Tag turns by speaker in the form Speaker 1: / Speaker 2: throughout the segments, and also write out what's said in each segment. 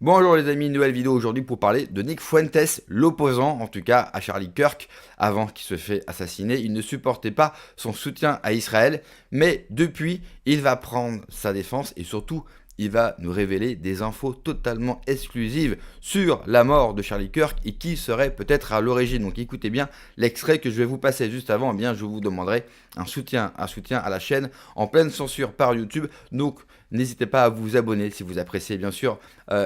Speaker 1: Bonjour les amis, nouvelle vidéo aujourd'hui pour parler de Nick Fuentes, l'opposant en tout cas à Charlie Kirk, avant qu'il se fait assassiner. Il ne supportait pas son soutien à Israël, mais depuis, il va prendre sa défense et surtout, il va nous révéler des infos totalement exclusives sur la mort de Charlie Kirk et qui serait peut-être à l'origine. Donc écoutez bien l'extrait que je vais vous passer juste avant, eh bien je vous demanderai un soutien à la chaîne en pleine censure par YouTube. Donc n'hésitez pas à vous abonner si vous appréciez bien sûr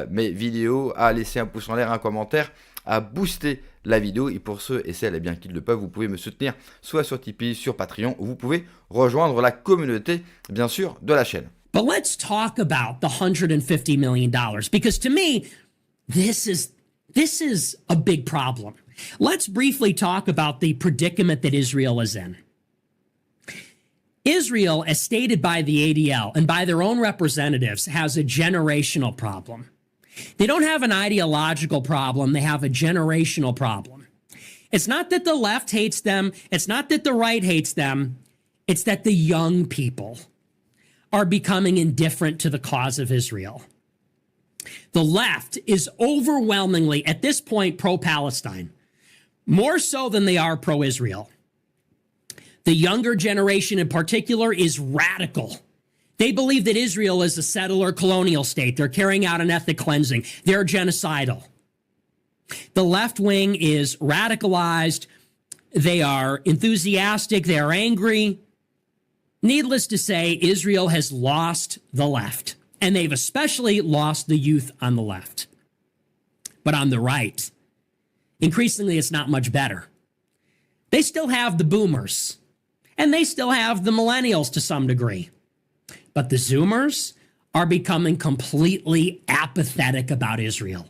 Speaker 1: mes vidéos, à laisser un pouce en l'air, un commentaire, à booster la vidéo. Et pour ceux et celles bien qui le peuvent, vous pouvez me soutenir soit sur Tipeee, sur Patreon, ou vous pouvez rejoindre la communauté bien sûr de la chaîne.
Speaker 2: But let's talk about the $150 million, because to me, this is a big problem. Let's briefly talk about the predicament that Israel is in. Israel, as stated by the ADL and by their own representatives, has a generational problem. They don't have an ideological problem, they have a generational problem. It's not that the left hates them, it's not that the right hates them, it's that the young people are becoming indifferent to the cause of Israel. The left is overwhelmingly, at this point, pro-Palestine, more so than they are pro-Israel. The younger generation in particular is radical. They believe that Israel is a settler colonial state. They're carrying out an ethnic cleansing. They're genocidal. The left wing is radicalized. They are enthusiastic. They are angry. Needless to say, Israel has lost the left, and they've especially lost the youth on the left. But on the right, increasingly, it's not much better. They still have the boomers, and they still have the millennials to some degree. But the Zoomers are becoming completely apathetic about Israel.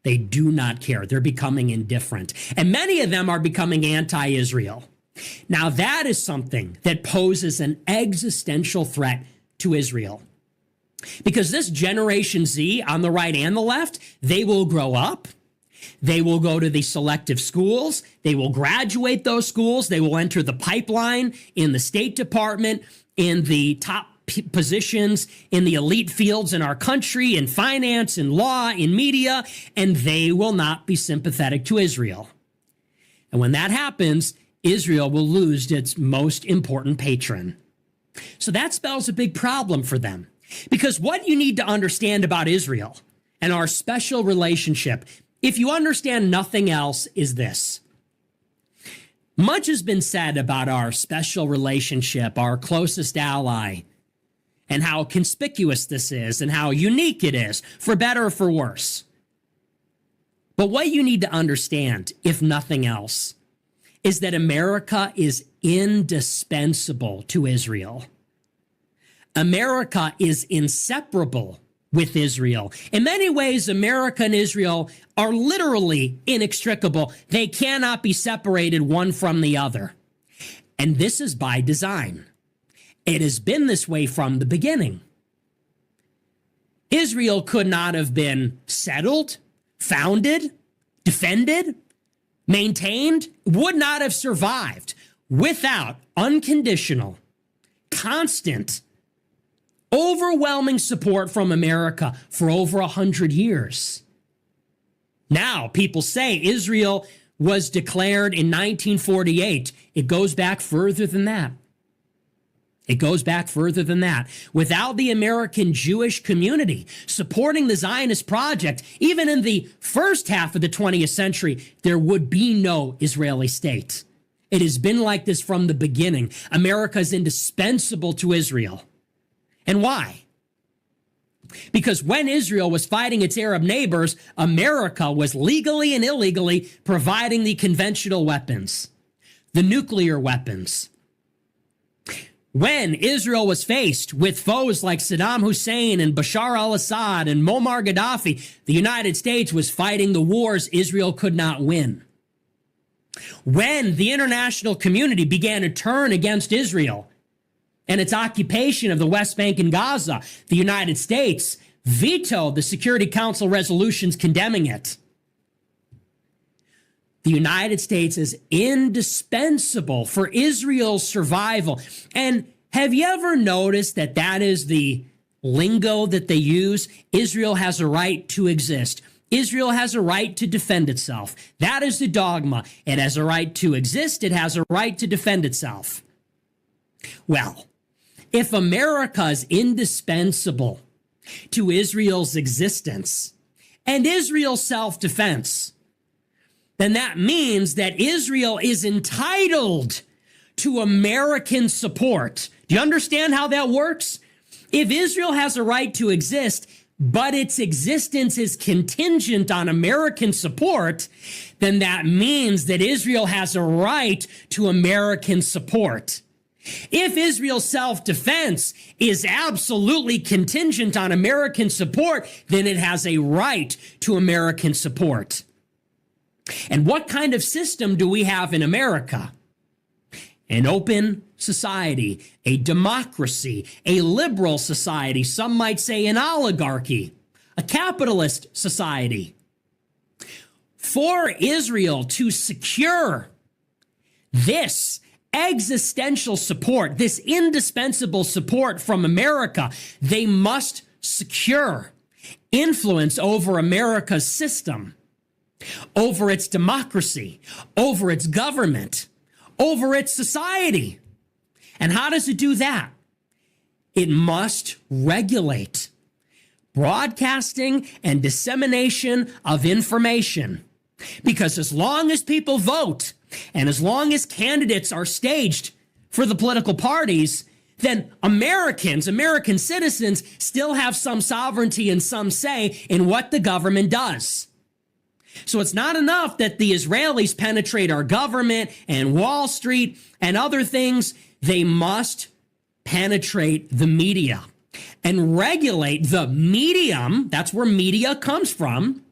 Speaker 2: They do not care. They're becoming indifferent. And many of them are becoming anti-Israel. Now, that is something that poses an existential threat to Israel. Because this Generation Z on the right and the left, they will grow up. They will go to the selective schools. They will graduate those schools. They will enter the pipeline in the State Department, in the top positions, in the elite fields in our country, in finance, in law, in media, and they will not be sympathetic to Israel. And when that happens, Israel will lose its most important patron. So that spells a big problem for them. Because what you need to understand about Israel and our special relationship, if you understand nothing else, is this. Much has been said about our special relationship, our closest ally, and how conspicuous this is and how unique it is, for better or for worse. But what you need to understand, if nothing else, is that America is indispensable to Israel. America is inseparable with Israel. In many ways, America and Israel are literally inextricable. They cannot be separated one from the other. And this is by design. It has been this way from the beginning. Israel could not have been settled, founded, defended, maintained, would not have survived without unconditional, constant, overwhelming support from America for over 100 years. Now, people say Israel was declared in 1948. It goes back further than that. It goes back further than that. Without the American Jewish community supporting the Zionist project, even in the first half of the 20th century, there would be no Israeli state. It has been like this from the beginning. America is indispensable to Israel. And why? Because when Israel was fighting its Arab neighbors, America was legally and illegally providing the conventional weapons, the nuclear weapons. When Israel was faced with foes like Saddam Hussein and Bashar al-Assad and Muammar Gaddafi, the United States was fighting the wars Israel could not win. When the international community began to turn against Israel and its occupation of the West Bank and Gaza, the United States vetoed the Security Council resolutions condemning it. The United States is indispensable for Israel's survival. And have you ever noticed that that is the lingo that they use. Israel has a right to exist. Israel has a right to defend itself. That is the dogma. It has a right to exist. It has a right to defend itself. Well, if America is indispensable to Israel's existence and Israel's self-defense, then that means that Israel is entitled to American support. Do you understand how that works? If Israel has a right to exist, but its existence is contingent on American support, then that means that Israel has a right to American support. If Israel's self-defense is absolutely contingent on American support, then it has a right to American support. And what kind of system do we have in America? An open society, a democracy, a liberal society, some might say an oligarchy, a capitalist society. For Israel to secure this existential support, this indispensable support from America, they must secure influence over America's system, over its democracy, over its government, over its society. And how does it do that? It must regulate broadcasting and dissemination of information. Because as long as people vote and as long as candidates are staged for the political parties, then American citizens still have some sovereignty and some say in what the government does. So it's not enough that the Israelis penetrate our government and Wall Street and other things. They must penetrate the media and regulate the medium. That's where media comes from.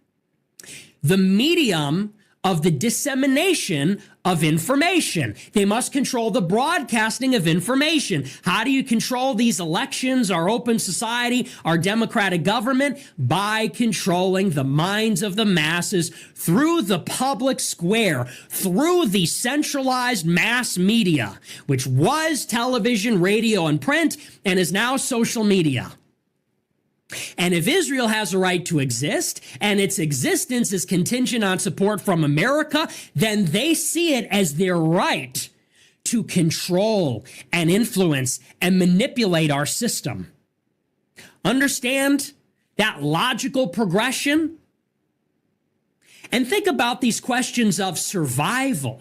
Speaker 2: The medium of the dissemination of information. They must control the broadcasting of information. How do you control these elections, our open society, our democratic government? By controlling the minds of the masses through the public square, through the centralized mass media, which was television, radio, and print, and is now social media. And if Israel has a right to exist and its existence is contingent on support from America, then they see it as their right to control and influence and manipulate our system. Understand that logical progression? And think about these questions of survival.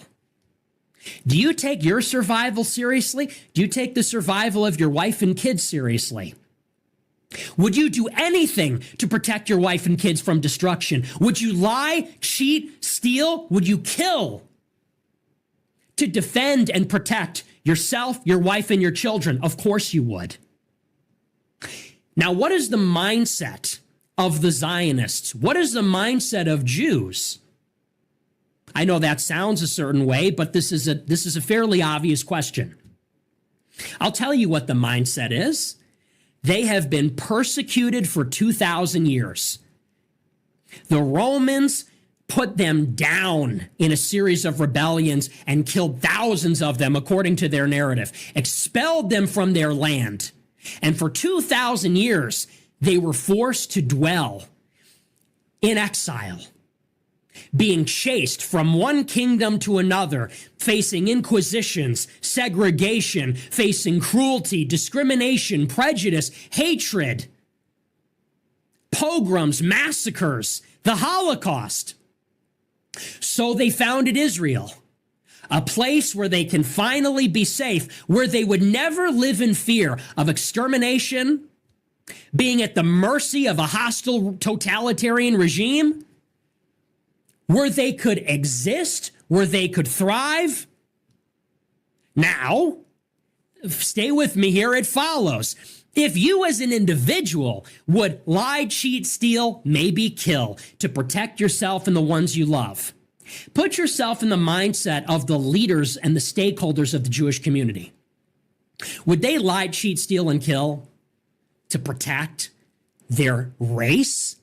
Speaker 2: Do you take your survival seriously? Do you take the survival of your wife and kids seriously? Would you do anything to protect your wife and kids from destruction? Would you lie, cheat, steal? Would you kill to defend and protect yourself, your wife, and your children? Of course you would. Now, what is the mindset of the Zionists? What is the mindset of Jews? I know that sounds a certain way, but this is a fairly obvious question. I'll tell you what the mindset is. They have been persecuted for 2,000 years. The Romans put them down in a series of rebellions and killed thousands of them, according to their narrative, expelled them from their land. And for 2,000 years, they were forced to dwell in exile, being chased from one kingdom to another, facing inquisitions, segregation, facing cruelty, discrimination, prejudice, hatred, pogroms, massacres, the Holocaust. So they founded Israel, a place where they can finally be safe, where they would never live in fear of extermination, being at the mercy of a hostile totalitarian regime, where they could exist, where they could thrive. Now, stay with me here, it follows. If you as an individual would lie, cheat, steal, maybe kill to protect yourself and the ones you love, put yourself in the mindset of the leaders and the stakeholders of the Jewish community. Would they lie, cheat, steal, and kill to protect their race?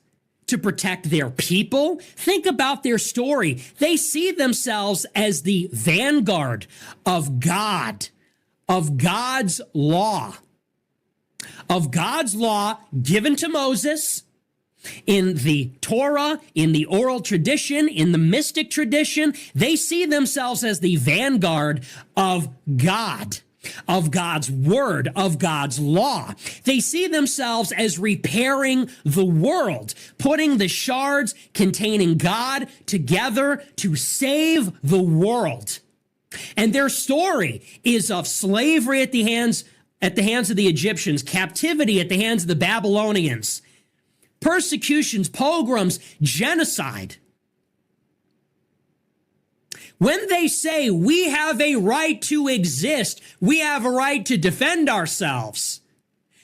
Speaker 2: To protect their people? Think about their story. They see themselves as the vanguard of God, of God's law, of God's law given to Moses in the Torah, in the oral tradition, in the mystic tradition. They see themselves as the vanguard of God, of God's word, of God's law. They see themselves as repairing the world, putting the shards containing God together to save the world. And their story is of slavery at the hands of the Egyptians, captivity at the hands of the Babylonians, persecutions, pogroms, genocide. When they say we have a right to exist, we have a right to defend ourselves,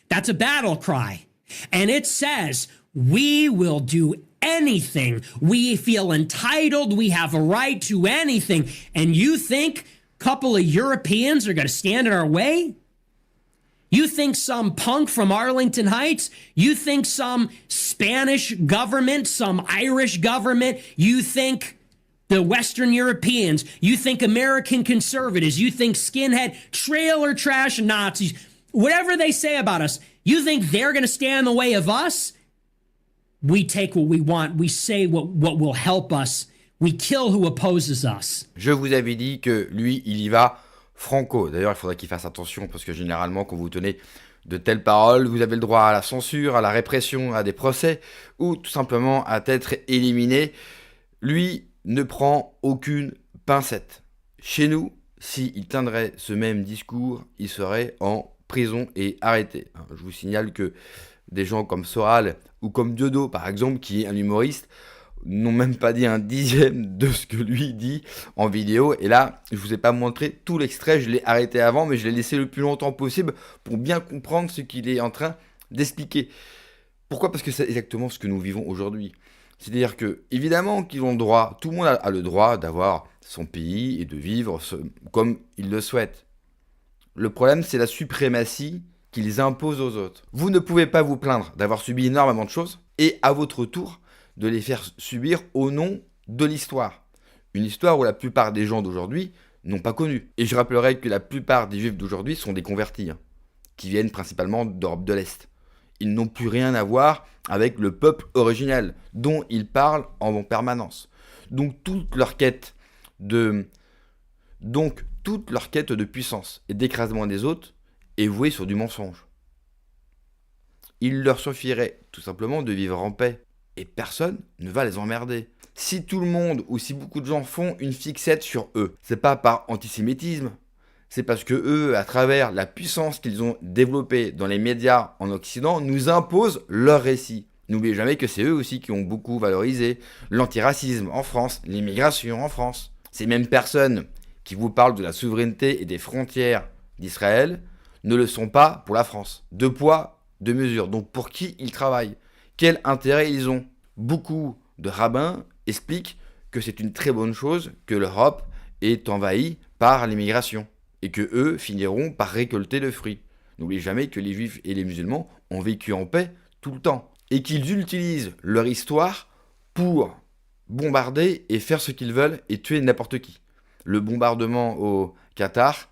Speaker 2: that's a battle cry. And it says we will do anything. We feel entitled. We have a right to anything. And you think a couple of Europeans are going to stand in our way? You think some punk from Arlington Heights? You think some Spanish government, some Irish government? You think the Western Europeans? You think American conservatives? You think skinhead, trailer trash Nazis? Whatever they say about us, you think they're going to stand in the way of us? We take what we want. We say what will help us. We kill who opposes us.
Speaker 1: Je vous avais dit que lui, il y va franco. D'ailleurs, il faudrait qu'il fasse attention parce que généralement, quand vous tenez de telles paroles, vous avez le droit à la censure, à la répression, à des procès ou tout simplement à être éliminé. Lui ne prend aucune pincette. Chez nous, s'il tiendrait ce même discours, il serait en prison et arrêté. Je vous signale que des gens comme Soral ou comme Diodo, par exemple, qui est un humoriste, n'ont même pas dit un dixième de ce que lui dit en vidéo. Et là, je vous ai pas montré tout l'extrait, je l'ai arrêté avant, mais je l'ai laissé le plus longtemps possible pour bien comprendre ce qu'il est en train d'expliquer. Pourquoi ? Parce que c'est exactement ce que nous vivons aujourd'hui. C'est-à-dire que, évidemment, qu'ils ont le droit, tout le monde a le droit d'avoir son pays et de vivre comme il le souhaite. Le problème, c'est la suprématie qu'ils imposent aux autres. Vous ne pouvez pas vous plaindre d'avoir subi énormément de choses et à votre tour de les faire subir au nom de l'histoire. Une histoire où la plupart des gens d'aujourd'hui n'ont pas connu. Et je rappellerai que la plupart des juifs d'aujourd'hui sont des convertis, qui viennent principalement d'Europe de l'Est. Ils n'ont plus rien à voir avec le peuple originel, dont ils parlent en permanence. Donc toute leur quête de puissance et d'écrasement des autres est vouée sur du mensonge. Il leur suffirait tout simplement de vivre en paix. Et personne ne va les emmerder. Si tout le monde ou si beaucoup de gens font une fixette sur eux, c'est pas par antisémitisme, c'est parce que eux, à travers la puissance qu'ils ont développée dans les médias en Occident, nous imposent leur récit. N'oubliez jamais que c'est eux aussi qui ont beaucoup valorisé l'antiracisme en France, l'immigration en France. Ces mêmes personnes qui vous parlent de la souveraineté et des frontières d'Israël ne le sont pas pour la France. Deux poids, deux mesures. Donc pour qui ils travaillent ? Quel intérêt ils ont ? Beaucoup de rabbins expliquent que c'est une très bonne chose que l'Europe est envahie par l'immigration et que eux finiront par récolter le fruit. N'oubliez jamais que les juifs et les musulmans ont vécu en paix tout le temps et qu'ils utilisent leur histoire pour bombarder et faire ce qu'ils veulent et tuer n'importe qui. Le bombardement au Qatar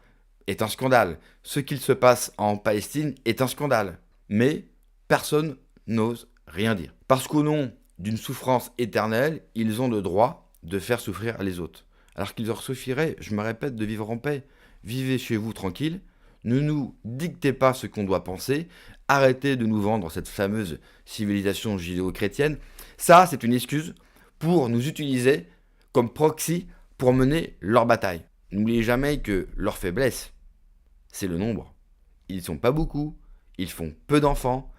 Speaker 1: est un scandale. Ce qu'il se passe en Palestine est un scandale. Mais personne n'ose rien dire. Parce qu'au nom d'une souffrance éternelle, ils ont le droit de faire souffrir les autres. Alors qu'il leur suffirait, je me répète, de vivre en paix. Vivez chez vous tranquille, ne nous dictez pas ce qu'on doit penser, arrêtez de nous vendre cette fameuse civilisation judéo-chrétienne. Ça, c'est une excuse pour nous utiliser comme proxy pour mener leur bataille. N'oubliez jamais que leur faiblesse, c'est le nombre. Ils ne sont pas beaucoup, ils font peu d'enfants,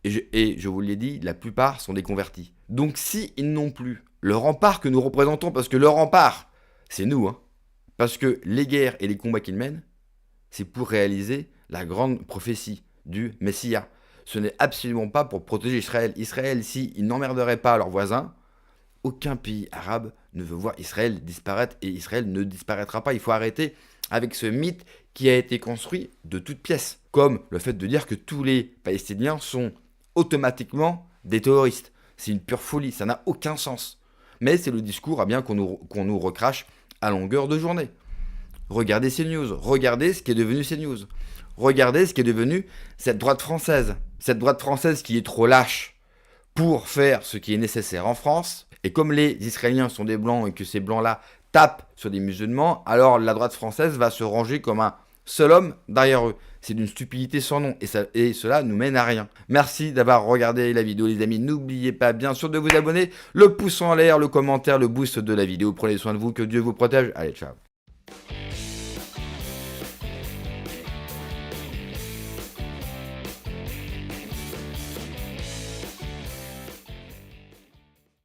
Speaker 1: et je vous l'ai dit, la plupart sont des convertis. Donc si ils n'ont plus le rempart que nous représentons, parce que le rempart, c'est nous, parce que les guerres et les combats qu'ils mènent, c'est pour réaliser la grande prophétie du Messia. Ce n'est absolument pas pour protéger Israël. Israël, s'ils n'emmerderaient pas leurs voisins, aucun pays arabe ne veut voir Israël disparaître, et Israël ne disparaîtra pas. Il faut arrêter avec ce mythe qui a été construit de toutes pièces, comme le fait de dire que tous les Palestiniens sont automatiquement des terroristes. C'est une pure folie, ça n'a aucun sens. Mais c'est le discours qu'on nous recrache à longueur de journée. Regardez CNews, regardez ce qui est devenu CNews. regardez ce qui est devenu cette droite française. Cette droite française qui est trop lâche pour faire ce qui est nécessaire en France. Et comme les Israéliens sont des blancs et que ces blancs-là tapent sur des musulmans, alors la droite française va se ranger comme un seul homme derrière eux. C'est d'une stupidité sans nom et cela nous mène à rien. Merci d'avoir regardé la vidéo les amis. N'oubliez pas bien sûr de vous abonner, le pouce en l'air, le commentaire, le boost de la vidéo. Prenez soin de vous, que Dieu vous protège. Allez, ciao.